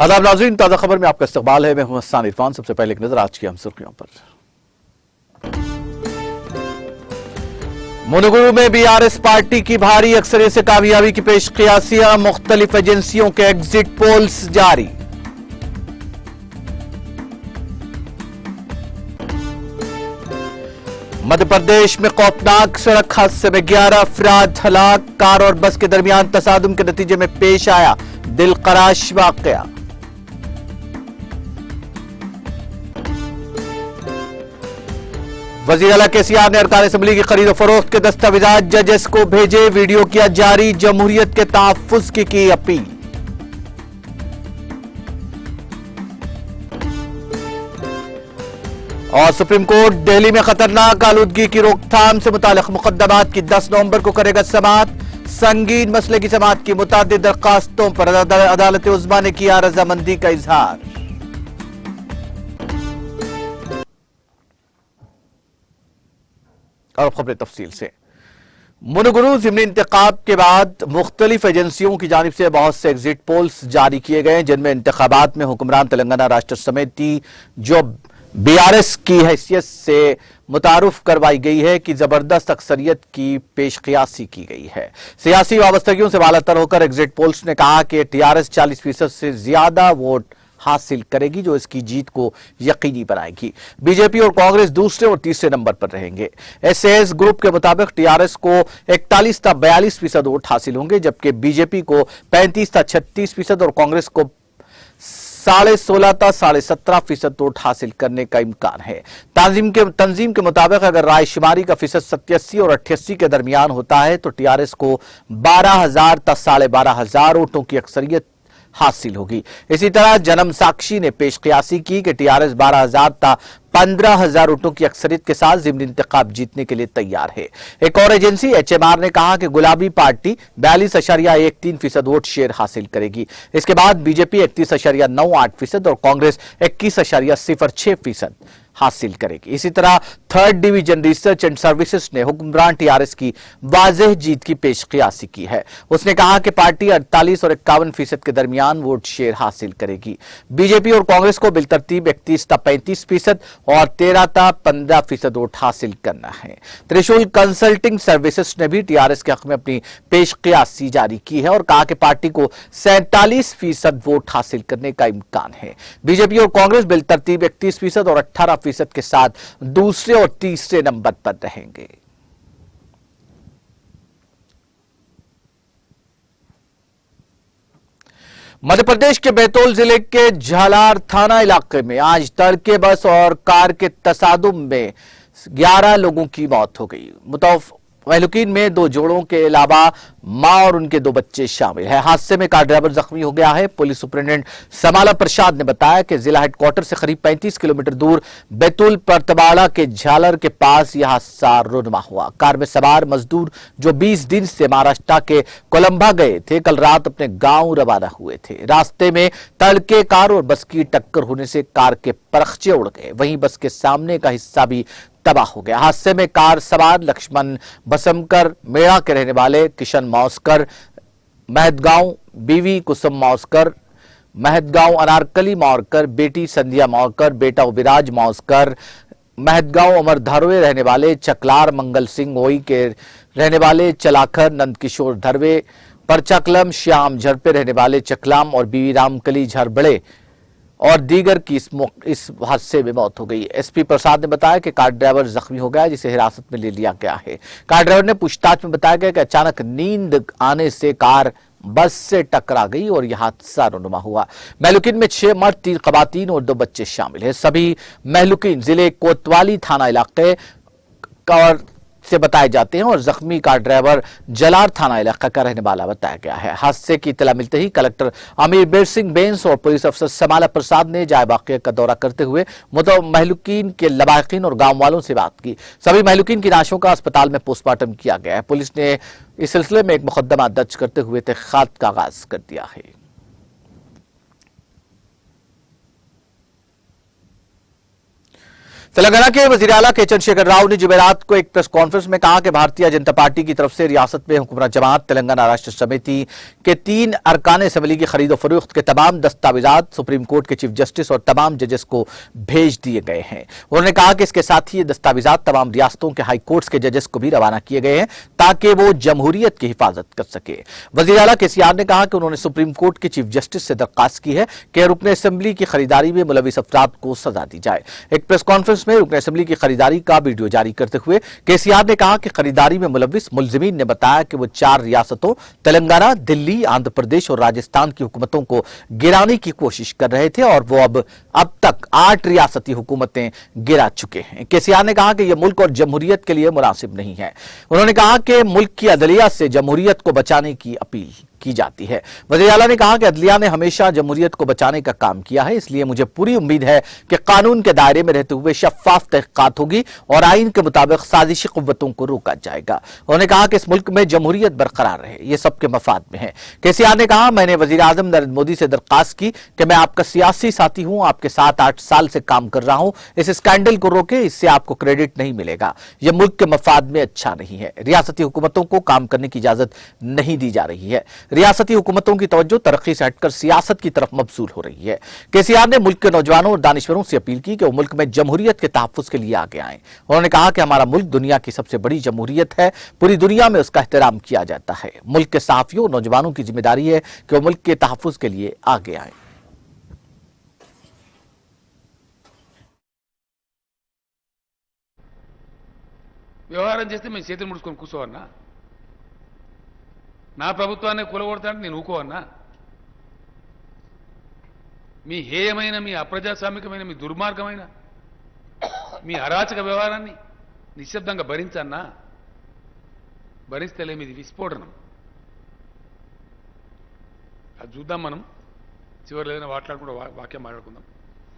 आदाब नाज़रीन, ताज़ा खबर में आपका इस्तकबाल है। मैं हूं हसन इरफान। सबसे पहले एक नजर आज की हम सुर्खियों पर। मुनगुरु में बीआरएस पार्टी की भारी अक्सरियत से कामयाबी की पेशकयासियां, मुख्तलिफ एजेंसियों के एग्जिट पोल्स जारी। मध्य प्रदेश में खौफनाक सड़क हादसे में 11 अफराद हलाक। कार और बस के दरमियान तसादुम के नतीजे में पेश आया दिलखराश वाकया। वजीर आला केसीआर ने अरकान असेंबली की खरीद और फरोख्त के दस्तावेजात जजेस को भेजे। वीडियो किया जारी। जमहूरियत के तहफ्फुज की अपील। और सुप्रीम कोर्ट दिल्ली में खतरनाक आलूदगी की रोकथाम से मुताल्लिक मुकदमात की 10 नवंबर को करेगा समाअत। संगीन मसले की समाअत की मुताद्दिद दरखास्तों पर अदालत उज़्मा ने किया रजामंदी का इजहार। और खबरें तफसील से। मुनगुरु ज़िमनी इंतखाब के बाद मुख्तलिफ एजेंसियों की जानिब से बहुत से एग्जिट पोल्स जारी किए गए, जिनमें इंतखाबात में हुक्मरान तेलंगाना राष्ट्र समिति जो बीआरएस की हैसियत से मुतारुफ करवाई गई है कि जबरदस्त अक्सरियत की पेशकयासी की गई है। सियासी वाबस्तगियों से बालातर होकर एग्जिट पोल्स ने कहा कि टीआरएस 40% से ज्यादा वोट हासिल करेगी, जो इसकी जीत को यकीनी बनाएगी। बीजेपी और कांग्रेस दूसरे और तीसरे नंबर पर रहेंगे। एसएस ग्रुप के मुताबिक टीआरएस को 41 था 42% वोट हासिल होंगे, जबकि बीजेपी को 35 था 36% और कांग्रेस को 16.5 था 17.5% वोट हासिल करने का इम्कान है। तंजीम के मुताबिक अगर रायशुमारी का फीसद 87 और 88 के दरमियान होता है तो टीआरएस को 12,000 था 12,500 वोटों की अक्सरियत हासिल होगी। इसी तरह जन्म साक्षी ने पेशकयासी की कि टीआरएस 12,000 था 15,000 वोटों की अक्सरियत के साथ ज़िमनी इंतखाब जीतने के लिए तैयार है। एक और एजेंसी एचएमआर ने कहा कि गुलाबी पार्टी 42.13% वोट शेयर हासिल करेगी। इसके बाद बीजेपी 31.98% और कांग्रेस 21.06% हासिल करेगी। इसी तरह third division research and services ने हुक्मरान टीआरएस की वाज़ेह जीत की पेशकयासी की है। उसने कहा कि पार्टी 48 और 51% के दरमियान वोट शेयर हासिल करेगी। बीजेपी और कांग्रेस को बिलतरतीब 31 था 35% और 13 था 15% वोट हासिल करना है। त्रिशूल कंसल्टिंग सर्विसेज ने भी टीआरएस के हक में अपनी पेशकयासी जारी की है और कहा कि पार्टी को 47% वोट हासिल करने का इम्कान है। बीजेपी और कांग्रेस बिलतरतीब 31% और 18% के साथ दूसरे और तीसरे नंबर पर रहेंगे। मध्य प्रदेश के बैतूल जिले के झालार थाना इलाके में आज तड़के बस और कार के तसादुम में 11 लोगों की मौत हो गई। महलुकीन में 2 जोड़ों के अलावा मां और उनके 2 बच्चे शामिल हैं। हादसे में कार ड्राइवर जख्मी हो गया है। पुलिस सुपरिटेंडेंट समाला प्रसाद ने बताया कि जिला हेडक्वार्टर से करीब 35 किलोमीटर दूर बैतूल परतबाड़ा के झालर के पास यह हादसा रुनमा हुआ। कार में सवार मजदूर जो 20 दिन से महाराष्ट्र के कोलंबा गए थे, कल रात अपने गांव रवाना हुए थे। रास्ते में तड़के कार और बस की टक्कर होने से कार के परखचे उड़ गए, वहीं बस के सामने का हिस्सा भी तबाह हो गया। हादसे में कार सवार लक्ष्मण बसमकर मेड़ा के रहने वाले किशन मौसकर, महदगांव बीवी कुसुम मौसकर, महदगांव अनारकली मौरकर, बेटी संध्या मौरकर, बेटा विराज मौसकर, महदगांव अमर धरवे रहने वाले चकलार, मंगल सिंह ओई के रहने वाले चलाखर, नंदकिशोर धरवे, परचाकलम श्याम झरपे रहने वाले चकलाम और बीवी रामकली झरबड़े और दीगर की इस हादसे में मौत हो गई। एसपी प्रसाद ने बताया कि कार ड्राइवर जख्मी हो गया, जिसे हिरासत में ले लिया गया है। कार ड्राइवर ने पूछताछ में बताया गया कि अचानक नींद आने से कार बस से टकरा गई और यह हादसा रुनुमा हुआ। महलुकीन में 6 मर्द 3 खवातीन और 2 बच्चे शामिल हैं। सभी महलुकीन जिले कोतवाली थाना इलाके और से बताए जाते हैं और जख्मी कार ड्राइवर जलार थाना इलाका का रहने वाला बताया गया है। हादसे की इत्तला मिलते ही कलेक्टर अमीर सिंह बेंस और पुलिस अफसर समाला प्रसाद ने जाए वाक़या का दौरा करते हुए महलुकीन के लवाहिकीन और गांव वालों से बात की। सभी महलुकीन की लाशों का अस्पताल में पोस्टमार्टम किया गया है। पुलिस ने इस सिलसिले में एक मुकदमा दर्ज करते हुए तहक़ीक़ात का आगाज कर दिया है। तेलंगाना के वजीर आला के चंद्रशेखर राव ने जुमेरात को एक प्रेस कॉन्फ्रेंस में कहा कि भारतीय जनता पार्टी की तरफ से रियासत में हुकूमत जमात तेलंगाना राष्ट्र समिति के 3 अरकान असेंबली की खरीदो फरोख्त के तमाम दस्तावेजात सुप्रीम कोर्ट के चीफ जस्टिस और तमाम जजेस को भेज दिए गए हैं। उन्होंने कहा कि इसके साथ ही ये दस्तावेजात तमाम रियासतों के हाई कोर्ट्स के जजेस को भी रवाना किए गए हैं ताकि वो जमहूरियत की हिफाजत कर सके। वजीर आला केसीआर ने कहा कि उन्होंने सुप्रीम कोर्ट के चीफ जस्टिस से दरखास्त की है कि रुकन असेंबली की खरीदारी में मुलविस अफराद को सजा दी जाए। एक प्रेस कॉन्फ्रेंस में रुकन असेंबली की खरीदारी का वीडियो जारी करते हुए केसीआर ने कहा कि खरीदारी में मुलविस मुलजिमीन ने बताया कि वो 4 रियासतों तेलंगाना, दिल्ली, आंध्र प्रदेश और राजस्थान की हुकूमतों को गिराने की कोशिश कर रहे थे और वो अब तक 8 रियासती हुकूमतें गिरा चुके हैं। केसीआर ने कहा कि यह मुल्क और जमहूरियत के लिए मुनासिब नहीं है। उन्होंने कहा कि मुल्क की अदलिया से जमहूरियत को बचाने की अपील की जाती है। वज़ीर आला ने कहा कि अदलिया ने हमेशा जमहूरियत को बचाने का काम किया है, इसलिए मुझे पूरी उम्मीद है कि कानून के दायरे में रहते हुए शफाफ तहकीकात होगी और आइन के मुताबिक साजिशी कुव्वतों को रोका जाएगा। उन्होंने कहा कि इस मुल्क में जमहूरियत बरकरार रहे, यह सबके मफाद में है। केसीआर ने कहा, मैंने वज़ीर आज़म नरेंद्र मोदी से दरखास्त की कि मैं आपका सियासी साथी हूं, आपके साथ 8 साल से काम कर रहा हूं, इस स्कैंडल को रोके, इससे आपको क्रेडिट नहीं मिलेगा, यह मुल्क के मफाद में अच्छा नहीं है। रियासती हुकूमतों को काम करने की इजाजत नहीं दी जा रही है। रियासती हुकूमतों की तवज्जो तरक्की से हटकर सियासत की तरफ मबसूल हो रही है। केसीआर ने मुल्क के नौजवानों और दानिशवरों से अपील की कि वो मुल्क में जमहूरियत के तहफ्फुज़ के लिए आगे आएं। उन्होंने कहा कि हमारा मुल्क दुनिया की सबसे बड़ी जमहूरियत है, पूरी दुनिया में उसका एहतराम किया जाता है। मुल्क के सहाफियों और नौजवानों की जिम्मेदारी है कि वो मुल्क के तहफ्फुज़ के लिए आगे आएं। వ్యవహారం చేస్తే మేము చేతులు ముడుచుకొని కూర్చోవన్నా? నా ప్రభుత్వాన్ని కూలగొడతానంటే నేను ఊకోవన్నా? మీ హేయమైన, మీ అప్రజాస్వామికమైన, మీ దుర్మార్గమైన, మీ అరాచక వ్యవహారాన్ని నిశ్శబ్దంగా భరించన్నా? భరిస్తలేము, ఇది విస్ఫోటనం. అది చూద్దాం, మనం చివరిలో ఏదైనా మాట్లాడుకుంటూ వాక్యం మాట్లాడుకుందాం.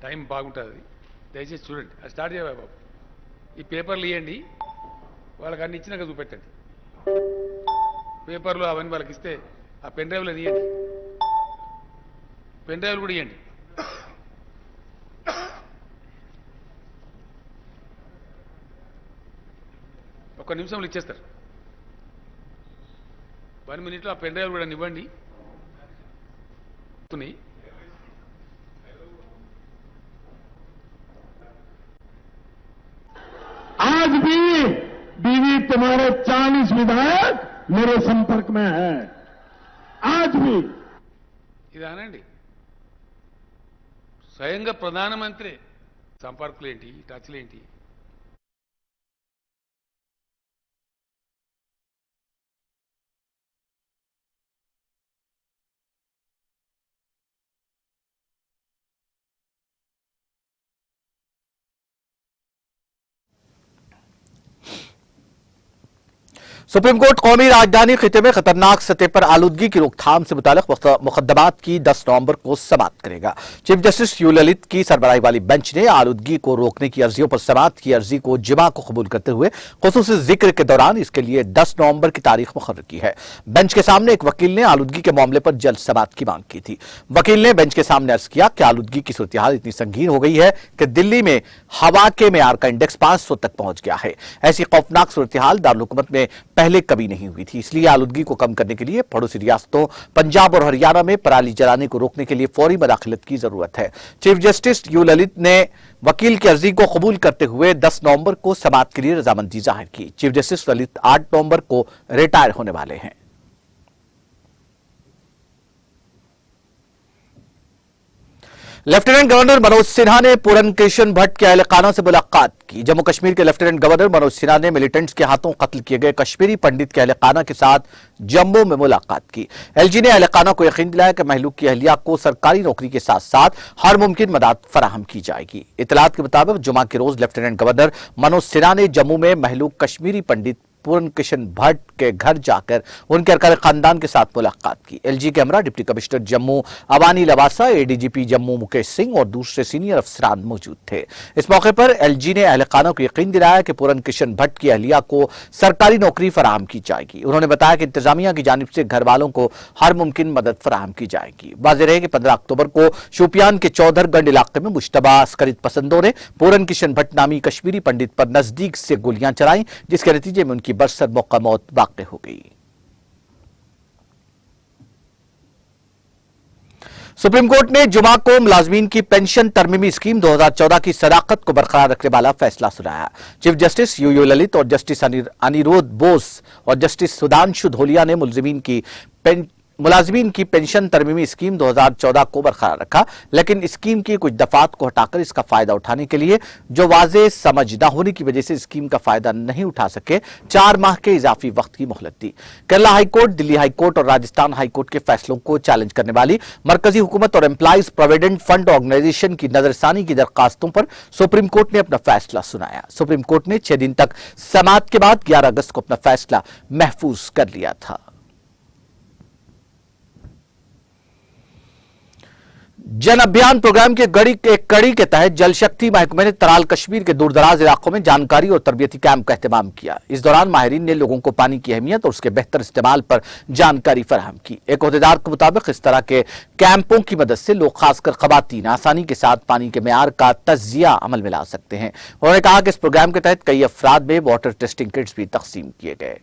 టైం బాగుంటుంది, అది దయచేసి చూడండి. అది స్టార్ట్ చేయవా బాబు? ఈ పేపర్లు ఇవ్వండి, వాళ్ళకి అన్ని ఇచ్చినాక చూపెట్టండి. పేపర్లు అవన్నీ వాళ్ళకి ఇస్తే ఆ పెన్ డ్రైవ్లో ఇవ్వండి, పెన్ డ్రైవ్లు కూడా ఇవ్వండి. ఒక్క నిమిషంలో ఇచ్చేస్తారు. 1 మినిట్లో ఆ పెన్ డ్రైవ్ కూడా ఇవ్వండి. आज भी बीवी तुम्हारे 40 विधायक मेरे संपर्क में है, आज भी. ఇదానండి స్వయంగా ప్రధానమంత్రి సంపర్కులు ఏంటి, టచ్లు ఏంటి? सुप्रीम कोर्ट कौमी राजधानी खिते में खतरनाक सतह पर आलूदगी की रोकथाम से मुताल्लिक मुकदमात की 10 नवंबर को समाअत करेगा। चीफ जस्टिस यू ललित की सरबराही वाली बेंच ने आलूदगी को रोकने की अर्जियों पर समाअत की अर्जी को जिमा को कबूल करते हुए खुसूसी जिक्र के दौरान इसके लिए 10 नवंबर की तारीख मुकर्रर की है। बेंच के सामने एक वकील ने आलूदगी के मामले पर जल्द समाअत की मांग की थी। वकील ने बेंच के सामने अर्ज किया कि आलूदगी की सूरत हाल इतनी संगीन हो गई है कि दिल्ली में हवा के मेयार का इंडेक्स 500 तक पहुंच गया है। ऐसी खौफनाक सूरत हाल दारुल-हुकूमत में पहले कभी नहीं हुई थी, इसलिए आलूदगी को कम करने के लिए पड़ोसी रियासतों पंजाब और हरियाणा में पराली जलाने को रोकने के लिए फौरी मदाखलत की जरूरत है। चीफ जस्टिस यू ललित ने वकील की अर्जी को कबूल करते हुए 10 नवंबर को समाअत के लिए रजामंदी जाहिर की। चीफ जस्टिस ललित 8 नवंबर को रिटायर होने वाले हैं। लेफ्टिनेंट गवर्नर मनोज सिन्हा ने पूरन कृष्ण भट्ट के अहलखाना से मुलाकात की। जम्मू कश्मीर के लेफ्टिनेंट गवर्नर मनोज सिन्हा ने मिलिटेंट्स के हाथों कत्ल किए गए कश्मीरी पंडित के अहलखाना के साथ जम्मू में मुलाकात की। एलजी ने अहलखाना को यकीन दिलाया कि महलूक की अहलिया को सरकारी नौकरी के साथ साथ हर मुमकिन मदद फराहम की जाएगी। इतलात के मुताबिक जुमा के रोज लेफ्टिनेंट गवर्नर मनोज सिन्हा ने जम्मू में महलूक कश्मीरी पंडित पूरन किशन भट्ट के घर जाकर उनके अरकान खानदान के साथ मुलाकात की। LG camera deputy commissioner Jammu Avani Lavasa, ADGP Jammu Mukesh Singh और दूसरे सीनियर अफसरान मौजूद थे। इस मौके पर एलजी ने अहल खाना को यकीन दिलाया कि पूरन किशन भट्ट की अहलिया को सरकारी नौकरी फराहम की जाएगी। उन्होंने बताया कि इंतजामिया की जानिब से घर वालों को हर मुमकिन मदद फराहम की जाएगी। वाज़ेह है कि 15 अक्टूबर को शोपियान के चौधरगंज इलाके में मुश्तबा अस्करित पसंदों ने पूरन किशन भट्ट नामी कश्मीरी पंडित पर नजदीक से गोलियां चलाई, जिसके नतीजे में उनकी बरसर मौका मौत वाक़ हो गई। सुप्रीम कोर्ट ने जुमा को मुलाजमीन की पेंशन तरमीमी स्कीम 2014 की सदाकत को बरकरार रखने वाला फैसला सुनाया। चीफ जस्टिस यूयू ललित और जस्टिस अनिरुद्ध बोस और जस्टिस सुधांशु धोलिया ने मुलाजमीन की पेंशन तरमीमी स्कीम 2014 को बरकरार रखा, लेकिन स्कीम की कुछ दफात को हटाकर इसका फायदा उठाने के लिए जो वाज़ेह समझ न होने की वजह से स्कीम का फायदा नहीं उठा सके 4 माह के इजाफी वक्त की मोहलत दी। केरला हाईकोर्ट, दिल्ली हाईकोर्ट और राजस्थान हाईकोर्ट के फैसलों को चैलेंज करने वाली मरकजी हुकूमत और एम्प्लॉइज प्रोविडेंट फंड ऑर्गेनाइजेशन की नजरसानी की दरखास्तों पर सुप्रीम कोर्ट ने अपना फैसला सुनाया। सुप्रीम कोर्ट ने 6 दिन तक समाअत के बाद 11 अगस्त को अपना फैसला महफूज कर लिया था। जन अभियान प्रोग्राम के कड़ी के तहत जल शक्ति महकमे ने तराल कश्मीर के दूरदराज इलाकों में जानकारी और तरबियती कैंप का एहतमाम किया। इस दौरान माहिरीन ने लोगों को पानी की अहमियत और उसके बेहतर इस्तेमाल पर जानकारी फराहम की। एक ओहदेदार के मुताबिक इस तरह के कैंपों की मदद से लोग, खासकर खवातीन, आसानी के साथ पानी के मेयार का तज्जिया अमल में ला सकते हैं। उन्होंने कहा कि इस प्रोग्राम के तहत कई अफराद में वाटर टेस्टिंग किट्स भी तकसीम किए गए।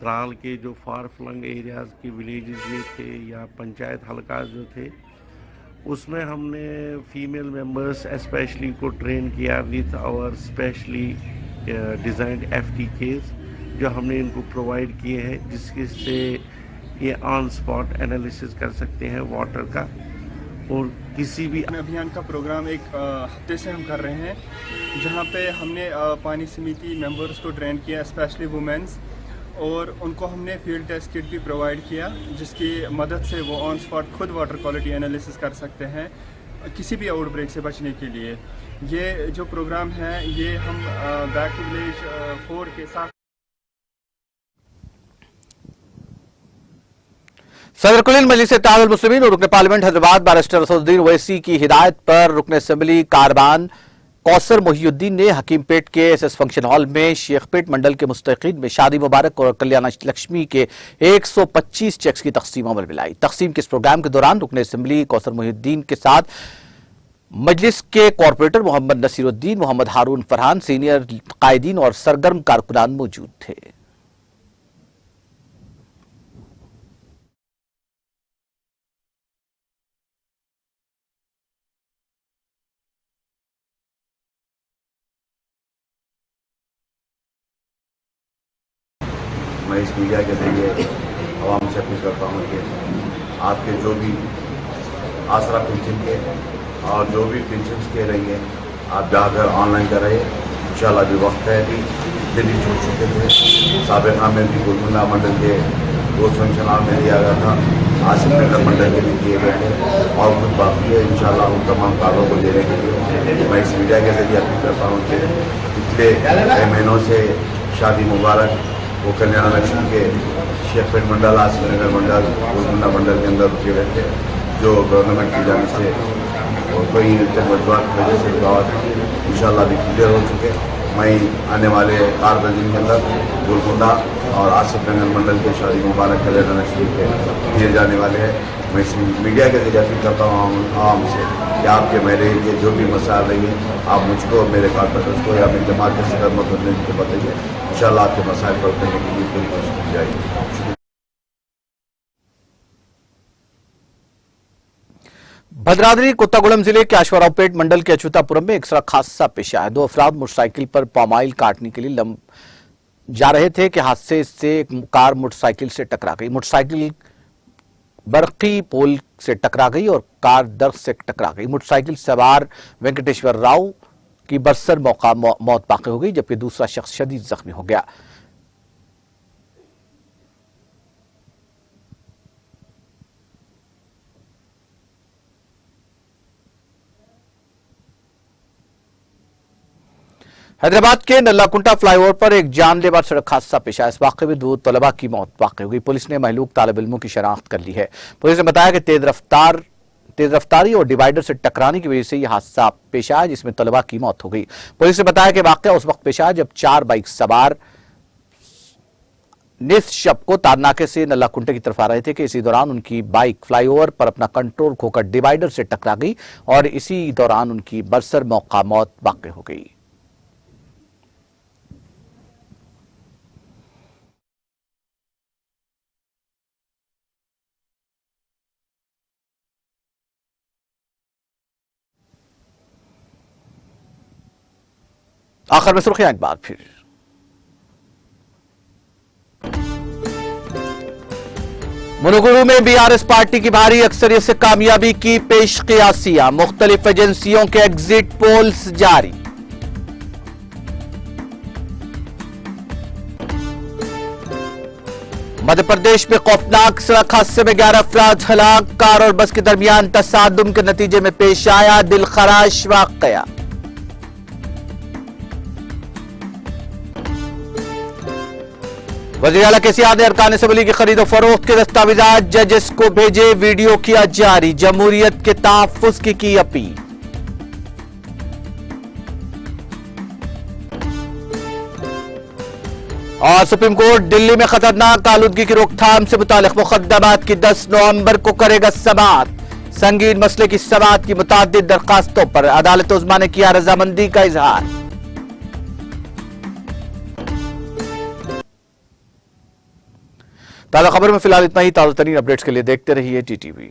त्राल के जो फार फ्लंग एरियाज़ के विलेजेस ये थे या पंचायत हल्का जो थे, उसमें हमने फीमेल मेंबर्स स्पेशली को ट्रेन किया विथ और स्पेशली डिज़ाइंड FTKs जो हमने इनको प्रोवाइड किए हैं, जिसके से ये ऑन स्पॉट एनालिसिस कर सकते हैं वाटर का। और किसी भी अभियान का प्रोग्राम एक हफ्ते से हम कर रहे हैं, जहाँ पे हमने पानी समिति मेंबर्स को ट्रेन किया, स्पेशली वुमेन्स, और उनको हमने फील्ड टेस्ट किट भी प्रोवाइड किया, जिसकी मदद से वो ऑन स्पॉट खुद वाटर क्वालिटी एनालिसिस कर सकते हैं किसी भी आउटब्रेक से बचने के लिए। ये जो प्रोग्राम है ये हम बैक टू विलेज 4 के साथ। सदर कुल मजलिस इत्तेहादुल मुस्लिमीन और रुकन पार्लियामेंट हैदराबाद बैरिस्टर असदुद्दीन ओवैसी की हिदायत पर रुकन असेंबली कारबान कौसर मोहिउद्दीन ने हकीमपेट के SS फंक्शन हॉल में शेखपेट मंडल के मुस्तहिकीन में शादी मुबारक और कल्याण लक्ष्मी के 125 चेक्स की तकसीम अमल में लाई। तकसीम के इस प्रोग्राम के दौरान रुकन असेंबली कौसर मोहिउद्दीन के साथ मजलिस के कॉरपोरेटर मोहम्मद नसीरुद्दीन, मोहम्मद हारून फरहान, सीनियर कायदीन और सरगर्म कारकुनान मौजूद थे। मैं इस मीडिया के जरिए आवाम से अपील करता हूँ कि आपके जो भी आसरा पेंशन के और जो भी पेंशन के रहेंगे, आप जाकर ऑनलाइन कराइए। इंशाल्लाह भी वक्त है, अभी दिल्ली छूट चुके थे। साबिका में भी गुलमुल्ला मंडल के 2 फंक्शन हॉल में दिया गया था, आसिफ नगर मंडल के भी दिए गए थे और कुछ बाकी है। इंशाल्लाह उन तमाम कार्यों को देने के लिए मैं इस मीडिया के जरिए अपील करता हूँ कि पिछले कई महीनों से शादी मुबारक वो कल्याण लक्ष्मी के शेखपेट मंडल, आसिफ नगर मंडल, गुलमुल्ला मंडल के अंदर रुके हुए थे, जो गवर्नमेंट की जानिब से कोई वजूहत की वजह से रुकावट इंशाल्लाह भी क्लियर हो चुके। वहीं आने वाले 4 दिन के अंदर गुलमुल्ला और आसिफ नगर मंडल के शादी मुबारक कल्याण लक्ष्मी के दिए जाने वाले हैं। मैं इस मीडिया के जरिए अपील करता हूँ आवाम से कि आपके मेरे लिए जो भी मसाइल रहेंगे, आप मुझको, मेरे कॉर्पोरेटर्स को या मेरी जमात के सदर मुतल्लिक़ को बताइए। इंशाल्लाह आपके मसाइल पर करने के लिए पूरी कोशिश की जाएगी। भद्राद्री कोत्तागुड़म जिले के अश्वारावपेट मंडल के अच्युतापुरम में एक सड़क हादसा पेश आया। 2 अफराद मोटरसाइकिल पर पामाइल काटने के लिए जा रहे थे कि हादसे से एक कार मोटरसाइकिल से टकरा गई। मोटरसाइकिल बरकी पोल से टकरा गई और कार दरख्त से टकरा गई। मोटरसाइकिल सवार वेंकटेश्वर राव की बरसर मौत वाक़ हो गई, जबकि दूसरा शख्स शदीद जख्मी हो गया। हैदराबाद के नल्लाकुंटा फ्लाईओवर पर एक जानलेवा सड़क हादसा पेश आया। इस वाकये में 2 तलबा की मौत वाक़ई हो गई। पुलिस ने महलूक तालिब इल्मों की शनाख्त कर ली है। पुलिस ने बताया कि तेज रफ्तारी और डिवाइडर से टकराने की वजह से यह हादसा पेश आया, जिसमें तलबा की मौत हो गई। पुलिस ने बताया कि वाकया उस वक्त पेश आया जब 4 बाइक सवार निस शब को तारनाके से नल्लाकुंटे की तरफ आ रहे थे कि इसी दौरान उनकी बाइक फ्लाईओवर पर अपना कंट्रोल खोकर डिवाइडर से टकरा गई और इसी दौरान उनकी बरसर मौका मौत वाक़ई हो गई। आखिर में सुर्खियां एक बार फिर। मुनुगुरु में बीआरएस पार्टी की भारी अक्सरियत से कामयाबी की पेशकियासियां, मुख्तलिफ एजेंसियों के एग्जिट पोल्स जारी। मध्य प्रदेश में खौफनाक सड़क हादसे में 11 अफराद हलाक, कार और बस के दरमियान तसादुम के नतीजे में पेश आया दिलखराश वाकया। वज़ीर आला केसीआर ने अरकान असम्बली की खरीद और फरोख्त के दस्तावेजात जजेस को भेजे, वीडियो किया जारी, जमहूरियत के तहफ्फुज़ की अपील। और सुप्रीम कोर्ट दिल्ली में खतरनाक आलूदगी की रोकथाम से मुताल्लिक मुकद्दमात की 10 नवंबर को करेगा समाअत। संगीन मसले की समाअत की मुताद्दिद दरखास्तों पर अदालत उज़्मा ने किया रजामंदी का इजहार। ताज़ा खबर में फिलहाल इतना ही। ताज़ा तरीन अपडेट्स के लिए देखते रहिए टीटीवी।